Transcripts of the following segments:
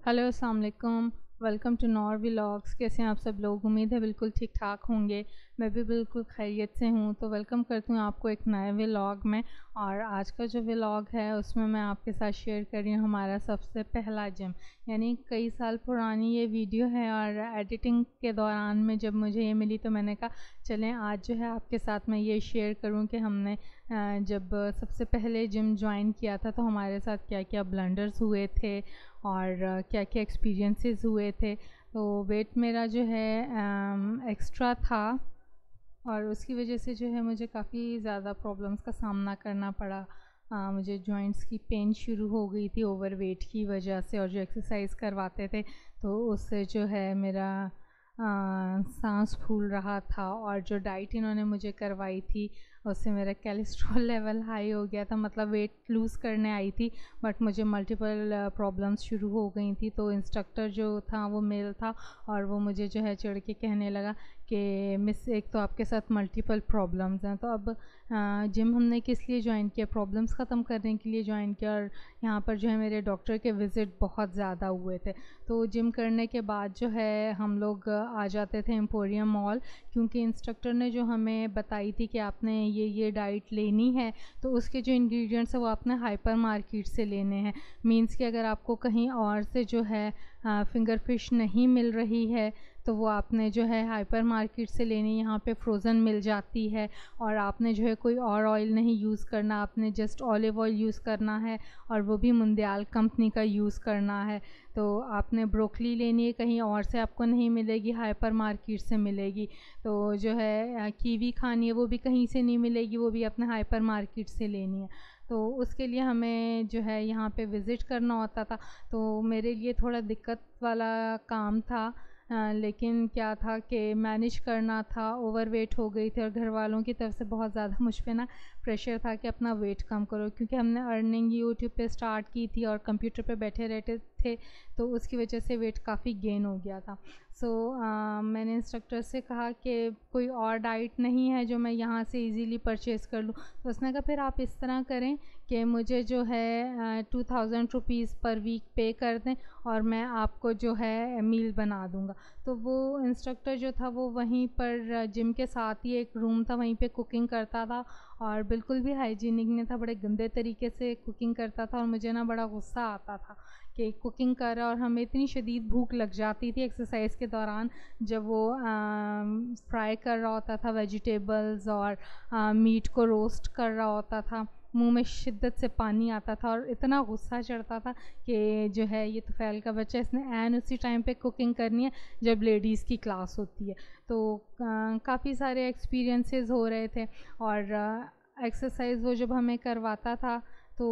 Hello अस्सलाम वालेकुम। Welcome to Noor vlogs. कैसे हैं आप सब लोग? उम्मीद है बिल्कुल ठीक ठाक होंगे। मैं भी बिल्कुल खैरियत से हूँ। तो वेलकम करती हूँ आपको एक नए व्लॉग में। और आज का जो व्लॉग है उसमें मैं आपके साथ शेयर कर रही हूँ हमारा सबसे पहला जिम। यानी कई साल पुरानी ये वीडियो है और एडिटिंग के दौरान में जब मुझे ये मिली तो मैंने कहा चलें आज जो है आपके साथ मैं ये शेयर करूँ कि हमने जब सबसे पहले जिम ज्वाइन किया था तो हमारे साथ क्या क्या ब्लंडर्स हुए थे और क्या क्या एक्सपीरियंसेस हुए थे। तो वेट मेरा जो है एक्स्ट्रा था और उसकी वजह से जो है मुझे काफ़ी ज़्यादा प्रॉब्लम्स का सामना करना पड़ा। मुझे जॉइंट्स की पेन शुरू हो गई थी ओवर वेट की वजह से, और जो एक्सरसाइज करवाते थे तो उससे जो है मेरा सांस फूल रहा था। और जो डाइट इन्होंने मुझे करवाई थी उससे मेरा कोलेस्ट्रॉल लेवल हाई हो गया था। मतलब वेट लूज़ करने आई थी बट मुझे मल्टीपल प्रॉब्लम्स शुरू हो गई थी। तो इंस्ट्रक्टर जो था वो मेल था और वो मुझे जो है चढ़ के कहने लगा कि मिस एक तो आपके साथ मल्टीपल प्रॉब्लम्स हैं। तो अब जिम हमने किस लिए ज्वाइन किया? प्रॉब्लम्स ख़त्म करने के लिए ज्वाइन किया। और यहाँ पर जो है मेरे डॉक्टर के विज़िट बहुत ज़्यादा हुए थे। तो जिम करने के बाद जो है हम लोग आ जाते थे एम्पोरियम मॉल, क्योंकि इंस्ट्रक्टर ने जो हमें बताई थी कि आपने ये डाइट लेनी है तो उसके जो इंग्रेडिएंट्स है वो आपने हाइपर मार्केट से लेने हैं। मींस कि अगर आपको कहीं और से जो है फिंगर फिश नहीं मिल रही है तो वो आपने जो है हाइपर मार्केट से लेनी। यहाँ पे फ्रोज़न मिल जाती है और आपने जो है कोई और ऑयल नहीं यूज़ करना, आपने जस्ट ऑलिव ऑयल यूज़ करना है और वो भी मुंदियाल कंपनी का यूज़ करना है। तो आपने ब्रोकली लेनी है, कहीं और से आपको नहीं मिलेगी, हाइपर मार्केट से मिलेगी। तो जो है कीवी खानी है वो भी कहीं से नहीं मिलेगी, वो भी अपने हाइपर मार्केट से लेनी है। तो उसके लिए हमें जो है यहाँ पे विज़िट करना होता था। तो मेरे लिए थोड़ा दिक्कत वाला काम था, लेकिन क्या था कि मैनेज करना था। ओवरवेट हो गई थी और घर वालों की तरफ से बहुत ज़्यादा मुझ पे ना प्रेशर था कि अपना वेट कम करो, क्योंकि हमने अर्निंग यूट्यूब पे स्टार्ट की थी और कंप्यूटर पे बैठे रहते थे तो उसकी वजह से वेट काफ़ी गेन हो गया था। सो मैंने इंस्ट्रक्टर से कहा कि कोई और डाइट नहीं है जो मैं यहाँ से इजीली परचेज़ कर लूँ। तो उसने कहा फिर आप इस तरह करें कि मुझे जो है 2000 रुपीज़ पर वीक पे कर दें और मैं आपको जो है मील बना दूँगा। तो वो इंस्ट्रक्टर जो था वो वहीं पर जिम के साथ ही एक रूम था, वहीं पे कुकिंग करता था और बिल्कुल भी हाइजीनिक नहीं था, बड़े गंदे तरीके से कुकिंग करता था। और मुझे ना बड़ा गुस्सा आता था कि कुकिंग कर रहा और हमें इतनी शदीद भूख लग जाती थी एक्सरसाइज के दौरान जब वो फ्राई कर रहा होता था वेजिटेबल्स और मीट को रोस्ट कर रहा होता था। मुंह में शिद्दत से पानी आता था और इतना गुस्सा चढ़ता था कि जो है ये तुफैल का बच्चा, इसने ऐन उसी टाइम पे कुकिंग करनी है जब लेडीज़ की क्लास होती है। तो काफ़ी सारे एक्सपीरियंसेस हो रहे थे और एक्सरसाइज वो जब हमें करवाता था तो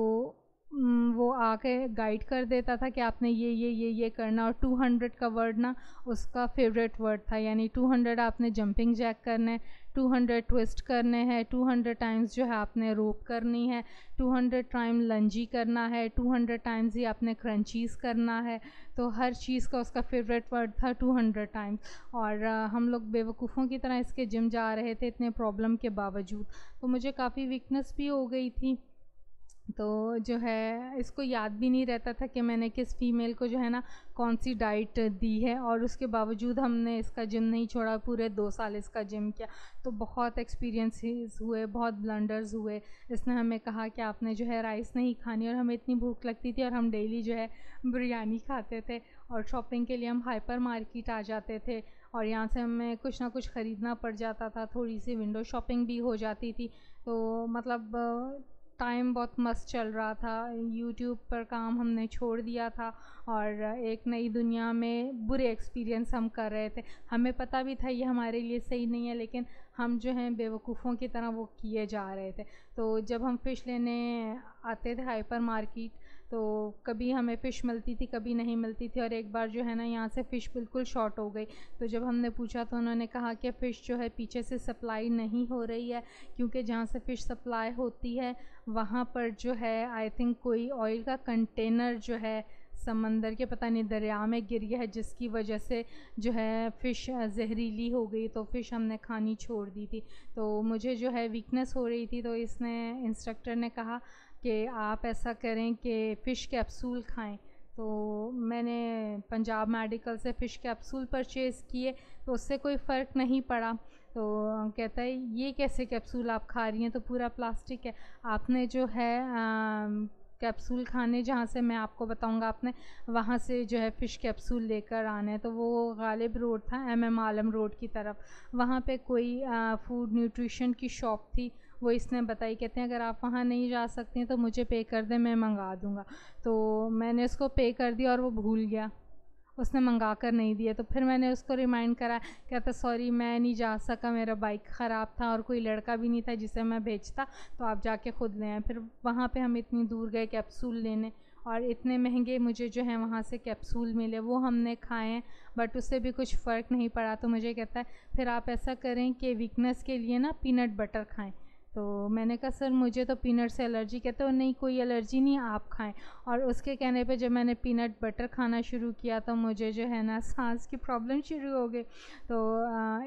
वो आके गाइड कर देता था कि आपने ये करना। और 200 का वर्ड ना उसका फेवरेट वर्ड था। यानी 200 आपने जंपिंग जैक करने हैं, 200 ट्विस्ट करने हैं, 200 टाइम्स जो है आपने रोप करनी है, 200 टाइम लंजी करना है, 200 टाइम्स ही आपने क्रंचीज़ करना है। तो हर चीज़ का उसका फेवरेट वर्ड था 200 टाइम्स। और हम लोग बेवकूफ़ों की तरह इसके जिम जा रहे थे इतने प्रॉब्लम के बावजूद। तो मुझे काफ़ी वीकनेस भी हो गई थी, तो जो है इसको याद भी नहीं रहता था कि मैंने किस फ़ीमेल को जो है ना कौन सी डाइट दी है। और उसके बावजूद हमने इसका जिम नहीं छोड़ा, पूरे 2 साल इसका जिम किया। तो बहुत एक्सपीरियंसेस हुए, बहुत ब्लंडर्स हुए। इसने हमें कहा कि आपने जो है राइस नहीं खानी, और हमें इतनी भूख लगती थी और हम डेली जो है बिरयानी खाते थे। और शॉपिंग के लिए हम हाइपर मार्केट आ जाते थे और यहाँ से हमें कुछ ना कुछ ख़रीदना पड़ जाता था, थोड़ी सी विंडो शॉपिंग भी हो जाती थी। तो मतलब टाइम बहुत मस्त चल रहा था। यूट्यूब पर काम हमने छोड़ दिया था और एक नई दुनिया में बुरे एक्सपीरियंस हम कर रहे थे। हमें पता भी था ये हमारे लिए सही नहीं है, लेकिन हम जो हैं बेवकूफ़ों की तरह वो किए जा रहे थे। तो जब हम फ़िश लेने आते थे हाइपर मार्केट तो कभी हमें फ़िश मिलती थी, कभी नहीं मिलती थी। और एक बार जो है ना यहाँ से फ़िश बिल्कुल शॉर्ट हो गई। तो जब हमने पूछा तो उन्होंने कहा कि फ़िश जो है पीछे से सप्लाई नहीं हो रही है, क्योंकि जहाँ से फ़िश सप्लाई होती है वहाँ पर जो है आई थिंक कोई ऑयल का कंटेनर जो है समंदर के पता नहीं दरिया में गिर गया है, जिसकी वजह से जो है फ़िश जहरीली हो गई। तो फ़िश हमने खानी छोड़ दी थी। तो मुझे जो है वीकनेस हो रही थी, तो इसने इंस्ट्रक्टर ने कहा कि आप ऐसा करें कि फ़िश कैप्सूल खाएं। तो मैंने पंजाब मेडिकल से फ़िश कैप्सूल परचेज़ किए तो उससे कोई फ़र्क नहीं पड़ा। तो कहता है ये कैसे कैप्सूल आप खा रही हैं, तो पूरा प्लास्टिक है। आपने जो है कैप्सूल खाने जहाँ से मैं आपको बताऊँगा, आपने वहाँ से जो है फ़िश कैप्सूल लेकर आने हैं। तो वो गालिब रोड था, एमएम आलम रोड की तरफ, वहाँ पे कोई फूड न्यूट्रिशन की शॉप थी, वो इसने बताई। कहते हैं अगर आप वहाँ नहीं जा सकती हैं तो मुझे पे कर दें, मैं मंगा दूँगा। तो मैंने उसको पे कर दिया और वो भूल गया, उसने मंगा कर नहीं दिया। तो फिर मैंने उसको रिमाइंड करा, कहता सॉरी मैं नहीं जा सका, मेरा बाइक ख़राब था और कोई लड़का भी नहीं था जिसे मैं भेजता, तो आप जाके ख़ुद ले आएँ। फिर वहाँ पे हम इतनी दूर गए कैप्सूल लेने, और इतने महंगे मुझे जो है वहाँ से कैप्सूल मिले, वो हमने खाए हैं, बट उससे भी कुछ फ़र्क नहीं पड़ा। तो मुझे कहता है फिर आप ऐसा करें कि वीकनेस के लिए ना पीनट बटर खाएं। तो मैंने कहा सर मुझे तो पीनट से एलर्जी। कहते हो नहीं कोई एलर्जी नहीं, आप खाएं। और उसके कहने पे जब मैंने पीनट बटर खाना शुरू किया तो मुझे जो है ना सांस की प्रॉब्लम शुरू हो गई। तो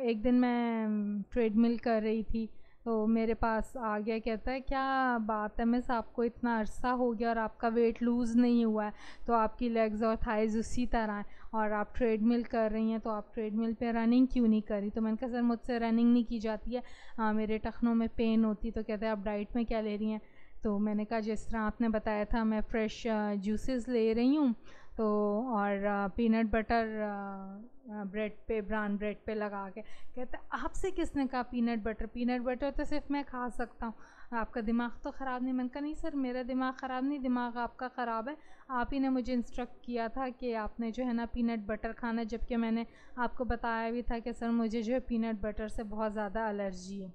एक दिन मैं ट्रेडमिल कर रही थी तो मेरे पास आ गया, कहता है क्या बात है मिस, आपको इतना अरसा हो गया और आपका वेट लूज़ नहीं हुआ है, तो आपकी लेग्स और थाइज़ उसी तरह हैं और आप ट्रेडमिल कर रही हैं, तो आप ट्रेडमिल पे रनिंग क्यों नहीं करी? तो मैंने कहा सर मुझसे रनिंग नहीं की जाती है, मेरे टखनों में पेन होती। तो कहते हैं आप डाइट में क्या ले रही हैं? तो मैंने कहा जिस तरह आपने बताया था मैं फ़्रेश जूसेस ले रही हूँ, तो और पीनट बटर ब्रेड पे, ब्राउन ब्रेड पे लगा के। कहता है आपसे किसने कहा पीनट बटर? पीनट बटर तो सिर्फ मैं खा सकता हूँ, आपका दिमाग तो ख़राब नहीं? मैंने कहा नहीं सर मेरा दिमाग ख़राब नहीं, दिमाग आपका ख़राब है, आप ही ने मुझे इंस्ट्रक्ट किया था कि आपने जो है ना पीनट बटर खाना, जबकि मैंने आपको बताया भी था कि सर मुझे जो है पीनट बटर से बहुत ज़्यादा एलर्जी है।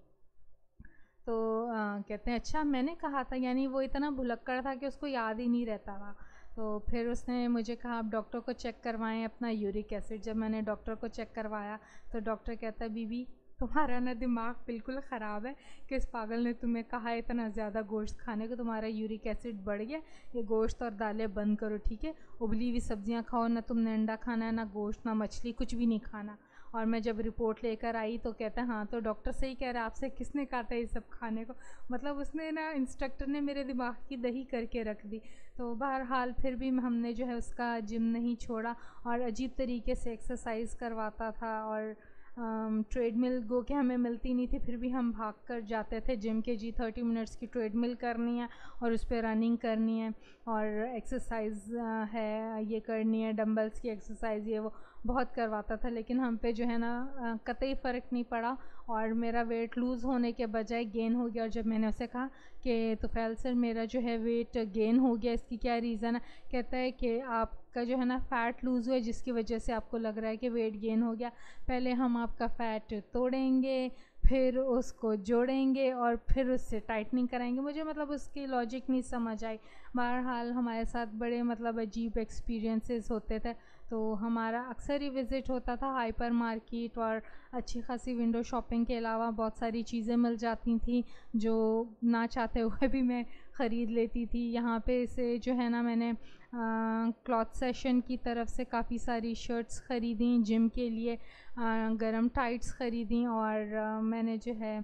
तो कहते हैं अच्छा मैंने कहा था, यानी वो इतना भुलक्कड़ था कि उसको याद ही नहीं रहता था। तो फिर उसने मुझे कहा आप डॉक्टर को चेक करवाएं अपना यूरिक एसिड। जब मैंने डॉक्टर को चेक करवाया तो डॉक्टर कहता है बीबी तुम्हारा ना दिमाग बिल्कुल ख़राब है, कि इस पागल ने तुम्हें कहा इतना ज़्यादा गोश्त खाने को, तुम्हारा यूरिक एसिड बढ़ गया, ये गोश्त और दालें बंद करो ठीक है, उबली हुई सब्जियां खाओ, ना तुमने अंडा खाना है, ना गोश्त, ना मछली, कुछ भी नहीं खाना। और मैं जब रिपोर्ट लेकर आई तो कहता है हाँ तो डॉक्टर सही कह रहा है, आपसे किसने कहा था ये सब खाने को? मतलब उसने ना, इंस्ट्रक्टर ने मेरे दिमाग की दही करके रख दी। तो बहरहाल फिर भी हमने जो है उसका जिम नहीं छोड़ा और अजीब तरीके से एक्सरसाइज करवाता था। और ट्रेडमिल गो के हमें मिलती नहीं थी, फिर भी हम भाग कर जाते थे जिम के, जी 30 मिनट्स की ट्रेडमिल करनी है और उस पर रनिंग करनी है और एक्सरसाइज है ये करनी है, डंबल्स की एक्सरसाइज ये वो बहुत करवाता था। लेकिन हम पे जो है ना कतई फ़र्क नहीं पड़ा और मेरा वेट लूज़ होने के बजाय गेन हो गया। और जब मैंने उसे कहा कि तुफ़ैल सर मेरा जो है वेट गेन हो गया, इसकी क्या रीज़न है? कहता है कि आपका जो है ना फ़ैट लूज़ हुआ है जिसकी वजह से आपको लग रहा है कि वेट गेन हो गया। पहले हम आपका फ़ैट तोड़ेंगे, फिर उसको जोड़ेंगे और फिर उससे टाइटनिंग कराएंगे। मुझे मतलब उसकी लॉजिक नहीं समझ आई। बहरहाल हमारे साथ बड़े मतलब अजीब एक्सपीरियंसेस होते थे। तो हमारा अक्सर ही विज़िट होता था हाइपर मार्केट, और अच्छी खासी विंडो शॉपिंग के अलावा बहुत सारी चीज़ें मिल जाती थी जो ना चाहते हुए भी मैं ख़रीद लेती थी। यहाँ पे से जो है ना मैंने क्लॉथ सेशन की तरफ से काफ़ी सारी शर्ट्स ख़रीदी जिम के लिए, गरम टाइट्स ख़रीदी और मैंने जो है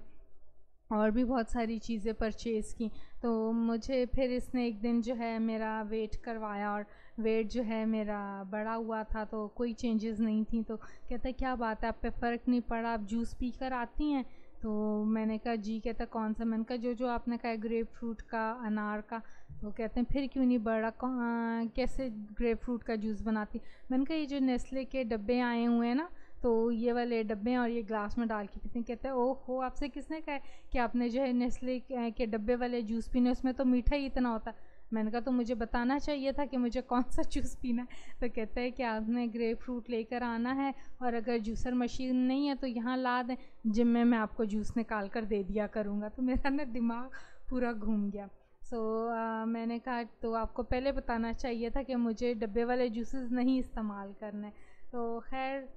और भी बहुत सारी चीज़ें परचेज़ की। तो मुझे फिर इसने एक दिन जो है मेरा वेट करवाया और वेट जो है मेरा बढ़ा हुआ था, तो कोई चेंजेस नहीं थी। तो कहता है क्या बात है आप पे फ़र्क नहीं पड़ा, आप जूस पी कर आती हैं? तो मैंने कहा जी। कहता कौन सा? मैंने कहा जो जो आपने कहा ग्रेप फ्रूट का, अनार का। तो कहते हैं फिर क्यों नहीं बढ़ा, कैसे ग्रेप फ्रूट का जूस बनाती? मैंने कहा ये जो नेस्ले के डब्बे आए हुए हैं ना, तो ये वाले डब्बे हैं और ये ग्लास में डाल के पीते हैं। कहते हैं ओहो आपसे किसने कहा है कि आपने जो है नेस्ले के डब्बे वाले जूस पीने, उसमें तो मीठा ही इतना होता है। मैंने कहा तो मुझे बताना चाहिए था कि मुझे कौन सा जूस पीना है। तो कहता है कि आपने ग्रेप फ्रूट लेकर आना है और अगर जूसर मशीन नहीं है तो यहाँ ला दें, जिम में मैं आपको जूस निकाल कर दे दिया करूँगा। तो मेरा ना दिमाग पूरा घूम गया। मैंने कहा तो आपको पहले बताना चाहिए था कि मुझे डब्बे वाले जूसेस नहीं इस्तेमाल करने। तो खैर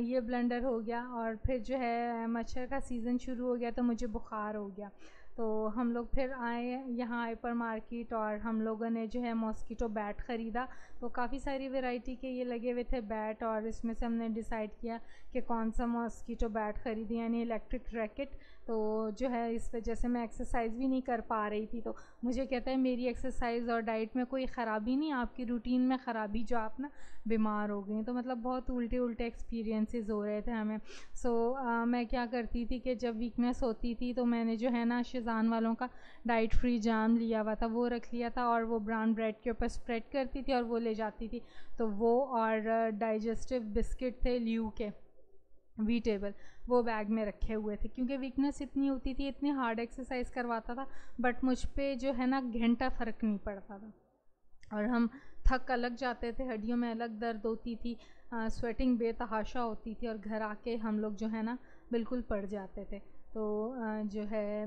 ये ब्लंडर हो गया। और फिर जो है मच्छर का सीज़न शुरू हो गया तो मुझे बुखार हो गया। तो हम लोग फिर आए यहाँ हाइपर मार्केट और हम लोगों ने जो है मॉस्किटो बैट ख़रीदा। तो काफ़ी सारी वैरायटी के ये लगे हुए थे बैट, और इसमें से हमने डिसाइड किया कि कौन सा मॉस्कीटो बैट ख़रीदें, यानी इलेक्ट्रिक रैकेट। तो जो है इस वजह से मैं एक्सरसाइज़ भी नहीं कर पा रही थी। तो मुझे कहता है मेरी एक्सरसाइज़ और डाइट में कोई ख़राबी नहीं, आपकी रूटीन में ख़राबी, जो आप ना बीमार हो गई। तो मतलब बहुत उल्टे उल्टे एक्सपीरियंसेस हो रहे थे हमें। मैं क्या करती थी कि जब वीकनेस होती थी तो मैंने जो है ना शेज़ान वालों का डाइट फ्री जाम लिया हुआ था, वो रख लिया था, और वो ब्राउन ब्रेड के ऊपर स्प्रेड करती थी और वो ले जाती थी। तो वो और डाइजेस्टिव बिस्किट थे ल्यू के वीटेबल, वो बैग में रखे हुए थे, क्योंकि वीकनेस इतनी होती थी, इतनी हार्ड एक्सरसाइज करवाता था, बट मुझ पे जो है ना घंटा फ़र्क नहीं पड़ता था, और हम थक अलग जाते थे, हड्डियों में अलग दर्द होती थी, स्वेटिंग बेतहाशा होती थी, और घर आके हम लोग जो है ना बिल्कुल पड़ जाते थे। तो जो है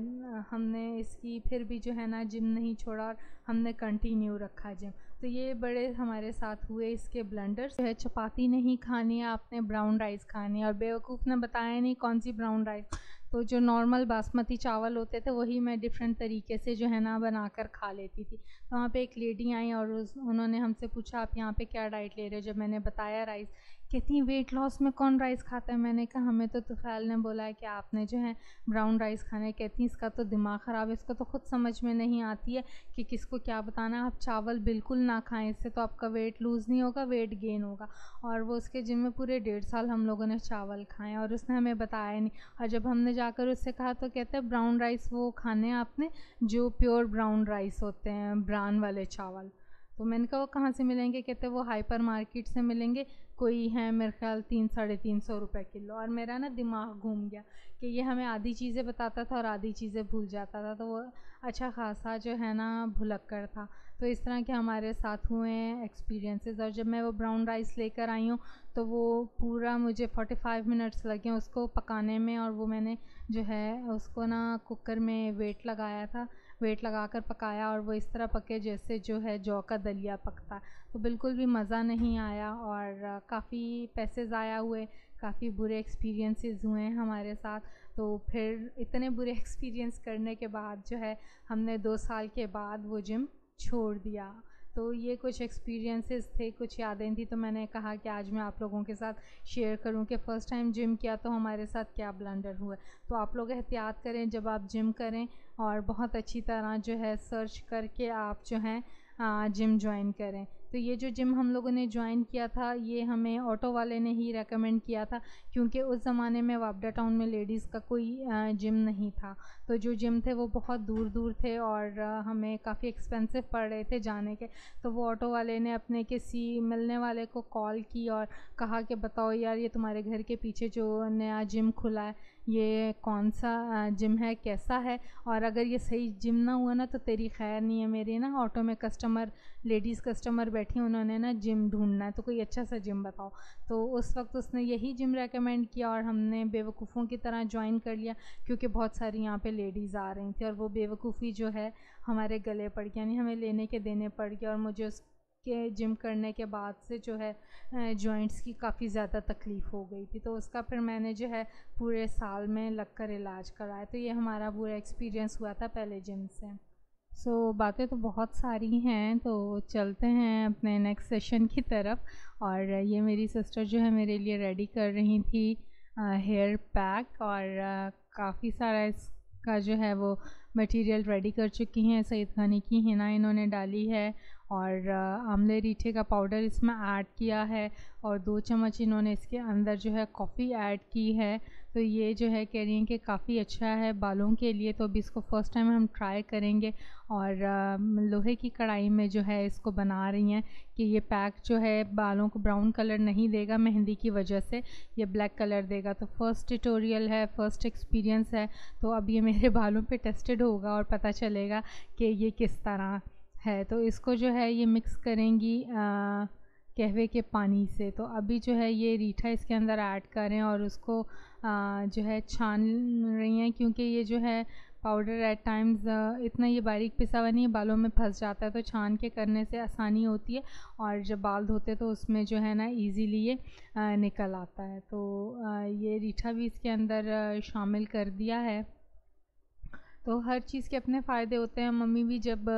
हमने इसकी फिर भी जो है ना जिम नहीं छोड़ा, और हमने कंटिन्यू रखा जिम। तो ये बड़े हमारे साथ हुए इसके ब्लंडर्स। जो है चपाती नहीं खानी है आपने, ब्राउन राइस खानी है, और बेवकूफ़ ने बताया नहीं कौन सी ब्राउन राइस। तो जो नॉर्मल बासमती चावल होते थे वही मैं डिफरेंट तरीके से जो है ना बनाकर खा लेती थी। तो वहाँ पे एक लेडी आई और उन्होंने हमसे पूछा आप यहाँ पे क्या डाइट ले रहे हो। जब मैंने बताया राइस, कहती वेट लॉस में कौन राइस खाता है। मैंने कहा हमें तो तुफ़ैल ने बोला है कि आपने जो है ब्राउन राइस खाना है। कहती इसका तो दिमाग ख़राब है, इसको तो खुद समझ में नहीं आती है कि किसको क्या बताना है। आप चावल बिल्कुल ना खाएं, इससे तो आपका वेट लूज़ नहीं होगा, वेट गेन होगा। और वो उसके जिम में पूरे 1.5 साल हम लोगों ने चावल खाए और उसने हमें बताया नहीं। और जब हमने जाकर उससे कहा तो कहते हैं ब्राउन राइस वो खाने हैं आपने जो प्योर ब्राउन राइस होते हैं, ब्राउन वाले चावल। तो मैंने कहा वो कहाँ से मिलेंगे। कहते वो हाइपर मार्केट से मिलेंगे, कोई है मेरे ख्याल 300-350 रुपये किलो। और मेरा ना दिमाग घूम गया कि ये हमें आधी चीज़ें बताता था और आधी चीज़ें भूल जाता था। तो वो अच्छा खासा जो है ना भुलक्कड़ था। तो इस तरह के हमारे साथ हुए हैं एक्सपीरियंसेस। और जब मैं वो ब्राउन राइस लेकर आई हूँ तो वो पूरा मुझे 45 मिनट्स लगे उसको पकाने में, और वो मैंने जो है उसको ना कुकर में वेट लगाया था, वेट लगाकर पकाया, और वो इस तरह पके जैसे जो है जौ का दलिया पकता। तो बिल्कुल भी मज़ा नहीं आया, और काफ़ी पैसे ज़ाया हुए, काफ़ी बुरे एक्सपीरियंसेस हुए हैं हमारे साथ। तो फिर इतने बुरे एक्सपीरियंस करने के बाद जो है हमने 2 साल के बाद वो जिम छोड़ दिया। तो ये कुछ एक्सपीरियंसेस थे, कुछ यादें थी। तो मैंने कहा कि आज मैं आप लोगों के साथ शेयर करूं कि फ़र्स्ट टाइम जिम किया तो हमारे साथ क्या ब्लंडर हुआ। तो आप लोग एहतियात करें जब आप जिम करें, और बहुत अच्छी तरह जो है सर्च करके आप जो है जिम ज्वाइन करें। तो ये जो जिम हम लोगों ने ज्वाइन किया था ये हमें ऑटो वाले ने ही रेकमेंड किया था, क्योंकि उस ज़माने में वापडा टाउन में लेडीज़ का कोई जिम नहीं था। तो जो जिम थे वो बहुत दूर दूर थे, और हमें काफ़ी एक्सपेंसिव पड़ रहे थे जाने के। तो वो ऑटो वाले ने अपने किसी मिलने वाले को कॉल की और कहा कि बताओ यार ये तुम्हारे घर के पीछे जो नया जिम खुला है ये कौन सा जिम है, कैसा है, और अगर ये सही जिम ना हुआ ना तो तेरी खैर नहीं है। मेरे ना ऑटो में कस्टमर, लेडीज़ कस्टमर बैठी, उन्होंने ना जिम ढूंढना है, तो कोई अच्छा सा जिम बताओ। तो उस वक्त उसने यही जिम रेकमेंड किया, और हमने बेवकूफ़ों की तरह ज्वाइन कर लिया, क्योंकि बहुत सारी यहाँ पे लेडीज़ आ रही थी, और वो बेवकूफ़ी जो है हमारे गले पड़ गई, यानी हमें लेने के देने पड़ गए। और मुझे के जिम करने के बाद से जो है जॉइंट्स की काफ़ी ज़्यादा तकलीफ़ हो गई थी। तो उसका फिर मैंने जो है पूरे साल में लगकर इलाज कराया। तो ये हमारा बुरा एक्सपीरियंस हुआ था पहले जिम से। बातें तो बहुत सारी हैं, तो चलते हैं अपने नेक्स्ट सेशन की तरफ। और ये मेरी सिस्टर जो है मेरे लिए रेडी कर रही थी हेयर पैक, और काफ़ी सारा इसका जो है वो मटेरियल रेडी कर चुकी हैं। सईद खानी की हिना इन्होंने डाली है, और आमले रीठे का पाउडर इसमें ऐड किया है, और 2 चम्मच इन्होंने इसके अंदर जो है कॉफ़ी ऐड की है। तो ये जो है कह रही हैं कि काफ़ी अच्छा है बालों के लिए। तो अभी इसको फ़र्स्ट टाइम हम ट्राई करेंगे, और लोहे की कढ़ाई में जो है इसको बना रही हैं कि ये पैक जो है बालों को ब्राउन कलर नहीं देगा मेहंदी की वजह से, ये ब्लैक कलर देगा। तो फ़र्स्ट ट्यूटोरियल है, फ़र्स्ट एक्सपीरियंस है, तो अब ये मेरे बालों पे टेस्टेड होगा और पता चलेगा कि ये किस तरह है। तो इसको जो है ये मिक्स करेंगी कहवे के पानी से। तो अभी जो है ये रीठा इसके अंदर ऐड करें, और उसको जो है छान रही हैं, क्योंकि ये जो है पाउडर एट टाइम्स इतना ये बारीक पिसा हुआ नहीं है, बालों में फंस जाता है। तो छान के करने से आसानी होती है, और जब बाल धोते तो उसमें जो है ना इजीली ये निकल आता है। तो ये रीठा भी इसके अंदर शामिल कर दिया है। तो हर चीज़ के अपने फ़ायदे होते हैं। मम्मी भी जब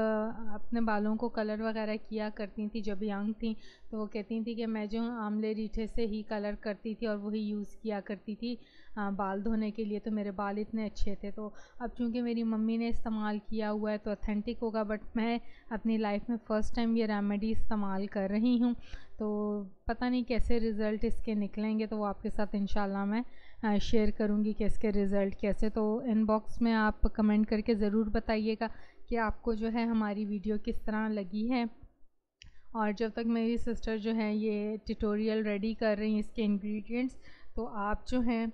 अपने बालों को कलर वगैरह किया करती थी जब यंग थी, तो वो कहती थी कि मैं जो आंवले रीठे से ही कलर करती थी और वही यूज़ किया करती थी बाल धोने के लिए, तो मेरे बाल इतने अच्छे थे। तो अब चूँकि मेरी मम्मी ने इस्तेमाल किया हुआ है तो ऑथेंटिक होगा, बट मैं अपनी लाइफ में फ़र्स्ट टाइम ये रेमेडी इस्तेमाल कर रही हूँ, तो पता नहीं कैसे रिज़ल्ट इसके निकलेंगे, तो वो आपके साथ इंशाल्लाह मैं शेयर करूँगी कि इसके रिज़ल्ट कैसे। तो इनबॉक्स में आप कमेंट करके ज़रूर बताइएगा कि आपको जो है हमारी वीडियो किस तरह लगी है। और जब तक मेरी सिस्टर जो है ये ट्यूटोरियल रेडी कर रही हैं इसके इंग्रेडिएंट्स, तो आप जो हैं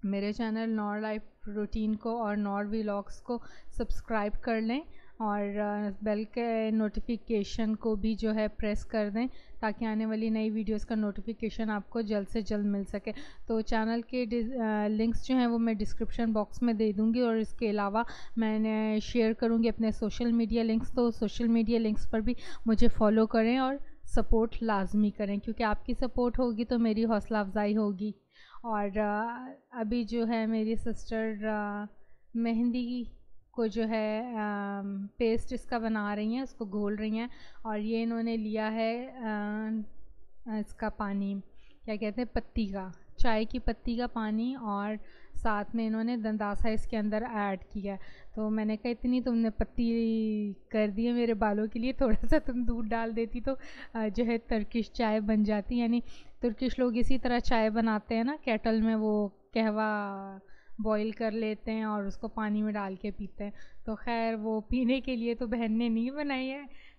मेरे चैनल नॉर लाइफ रूटीन को और नॉर व्लॉग्स को सब्सक्राइब कर लें और बेल के नोटिफिकेशन को भी जो है प्रेस कर दें, ताकि आने वाली नई वीडियोस का नोटिफिकेशन आपको जल्द से जल्द मिल सके। तो चैनल के लिंक्स जो हैं वो मैं डिस्क्रिप्शन बॉक्स में दे दूँगी, और इसके अलावा मैंने शेयर करूँगी अपने सोशल मीडिया लिंक्स, तो सोशल मीडिया लिंक्स पर भी मुझे फॉलो करें और सपोर्ट लाजमी करें, क्योंकि आपकी सपोर्ट होगी तो मेरी हौसला अफजाई होगी। और अभी जो है मेरी सिस्टर मेहंदी को जो है पेस्ट इसका बना रही हैं, उसको घोल रही हैं। और ये इन्होंने लिया है इसका पानी, क्या कहते हैं, पत्ती का, चाय की पत्ती का पानी, और साथ में इन्होंने दंदासा इसके अंदर ऐड किया। तो मैंने कहा इतनी तुमने पत्ती कर दी है मेरे बालों के लिए, थोड़ा सा तुम दूध डाल देती तो जो है तुर्किश चाय बन जाती। यानी तुर्किश लोग इसी तरह चाय बनाते हैं ना, केटल में वो कहवा बॉईल कर लेते हैं और उसको पानी में डाल के पीते हैं। तो खैर वो पीने के लिए तो बहन ने नहीं बनाई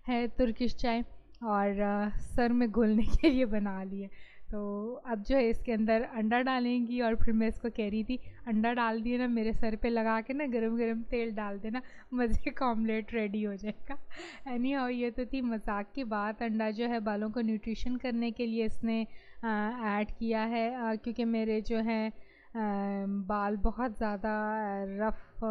है तुर्किश चाय, और सर में घुलने के लिए बना ली है। तो अब जो है इसके अंदर अंडा डालेंगी, और फिर मैं इसको कह रही थी अंडा डाल दिए ना मेरे सर पे लगा के ना, गरम गरम तेल डाल देना, मज़े का ऑमलेट रेडी हो जाएगा। एनी हाउ ये तो थी मजाक की बात। अंडा जो है बालों को न्यूट्रिशन करने के लिए इसने ऐड किया है, क्योंकि मेरे जो है बाल बहुत ज़्यादा रफ़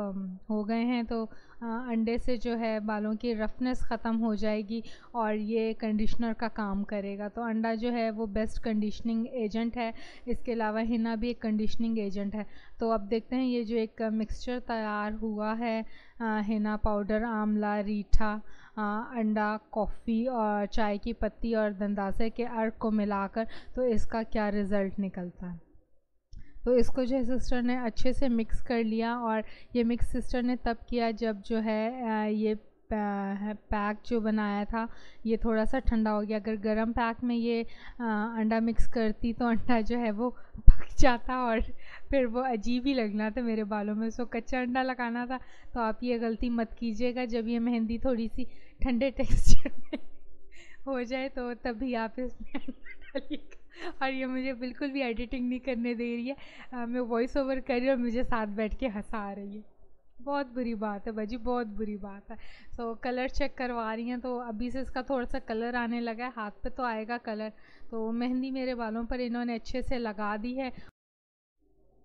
हो गए हैं, तो अंडे से जो है बालों की रफनेस ख़त्म हो जाएगी और ये कंडीशनर का काम करेगा। तो अंडा जो है वो बेस्ट कंडीशनिंग एजेंट है। इसके अलावा हिना भी एक कंडीशनिंग एजेंट है। तो अब देखते हैं ये जो एक मिक्सचर तैयार हुआ है हिना पाउडर, आंवला, रीठा, अंडा, कॉफ़ी और चाय की पत्ती और दंदासे के अर्क को मिलाकर, तो इसका क्या रिज़ल्ट निकलता है। तो इसको जो है सिस्टर ने अच्छे से मिक्स कर लिया, और ये मिक्स सिस्टर ने तब किया जब जो है ये पैक जो बनाया था ये थोड़ा सा ठंडा हो गया। अगर गर्म पैक में ये अंडा मिक्स करती तो अंडा जो है वो पक जाता और फिर वो अजीब ही लगना था मेरे बालों में, उसको कच्चा अंडा लगाना था। तो आप ये गलती मत कीजिएगा, जब ये मेहंदी थोड़ी सी ठंडे टेक्सचर में हो जाए तो तभी आप इसमें अंडा डालिएगा। और ये मुझे बिल्कुल भी एडिटिंग नहीं करने दे रही है, मैं वॉइस ओवर कर रही हूँ और मुझे साथ बैठ के हंसा रही है। बहुत बुरी बात है बाजी, बहुत बुरी बात है। सो कलर चेक करवा रही हैं, तो अभी से इसका थोड़ा सा कलर आने लगा है, हाथ पे तो आएगा कलर। तो मेहंदी मेरे बालों पर इन्होंने अच्छे से लगा दी है।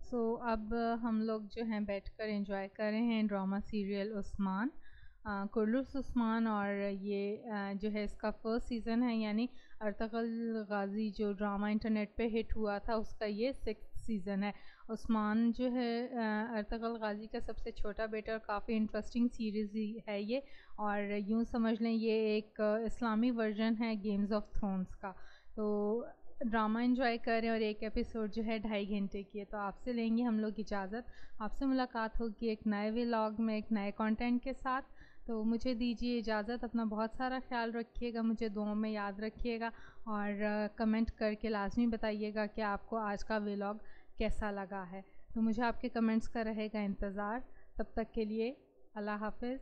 सो अब हम लोग जो हैं बैठकर एंजॉय कर रहे हैं ड्रामा सीरियल उस्मान, कुर्लुस उस्मान। और ये जो है इसका फर्स्ट सीज़न है, यानी अर्तगल गाजी जो ड्रामा इंटरनेट पे हिट हुआ था उसका ये 6th सीज़न है। उस्मान जो है अर्तगल गाजी का सबसे छोटा बेटा, और काफ़ी इंटरेस्टिंग सीरीज़ है ये। और यूँ समझ लें ये एक इस्लामी वर्जन है गेम्स ऑफ थ्रोन्स का। तो ड्रामा एंजॉय करें, और एक एपिसोड जो है 2.5 घंटे की है। तो आपसे लेंगे हम लोग इजाज़त, आपसे मुलाकात होगी एक नए व्लॉग में एक नए कंटेंट के साथ। तो मुझे दीजिए इजाज़त, अपना बहुत सारा ख्याल रखिएगा, मुझे दुआओं में याद रखिएगा, और कमेंट करके लाजमी बताइएगा कि आपको आज का व्लॉग कैसा लगा है। तो मुझे आपके कमेंट्स का रहेगा इंतज़ार। तब तक के लिए अल्लाह हाफ़िज़।